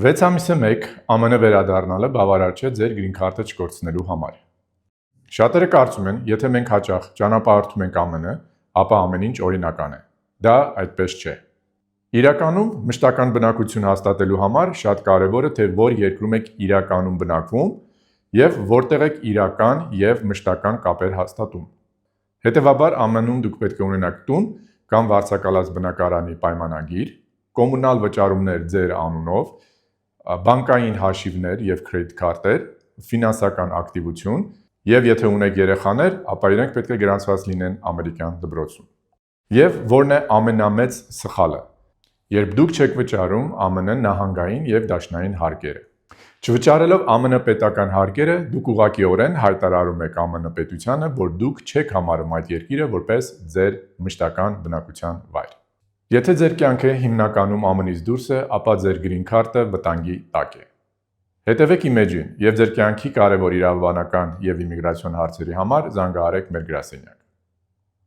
6 ամիսը մեկ ԱՄՆ վերադառնալը բավարար չէ ձեր գրին քարտը չկորցնելու համար։ Շատերը կարծում են, եթե մենք հաճախ ճանապարհորդում ենք ԱՄՆ, ապա ամեն ինչ օրինական է։ Դա այդպես չէ։ Իրականում մշտական բնակություն հաստատելու համար շատ կարևոր է, թե որ երկրում եք իրականում բնակվում եւ որտեղ եք իրական եւ մշտական կապեր հաստատում։ Հետևաբար ԱՄՆ-ում դուք պետք է ունենաք տուն կամ վարձակալած բնակարանի պայմանագիր, կոմունալ վճարումներ ձեր անունով, բանկային հաշիվներ եւ կրեդիտ քարտեր, ֆինանսական ակտիվություն եւ եթե ունեք երեխաներ, ապա իրենք պետք է գրանցված լինեն ամերիկյան դպրոցում։ Եվ որն է ամենամեծ սխալը։ Երբ դուք չեք վճարում ԱՄՆ նահանգային եւ դաշնային հարկերը։ Չվճարելով ԱՄՆ պետական հարկերը, դուք ուղղակիորեն հայտարարում եք ԱՄՆ պետությանը, որ դուք չեք համարում այդ երկիրը որպես ձեր մշտական բնակության վայր։ Եթե ձեր կյանքը հիմնականում ԱՄՆ-ից դուրս է, ապա ձեր գրին քարտը վտանգի տակ է։ Հետևեք իմ էջին եւ ձեր կյանքի կարևոր իրավաբանական եւ իմիգրացիոն հարցերի համար զանգահարեք մեր գրասենյակ։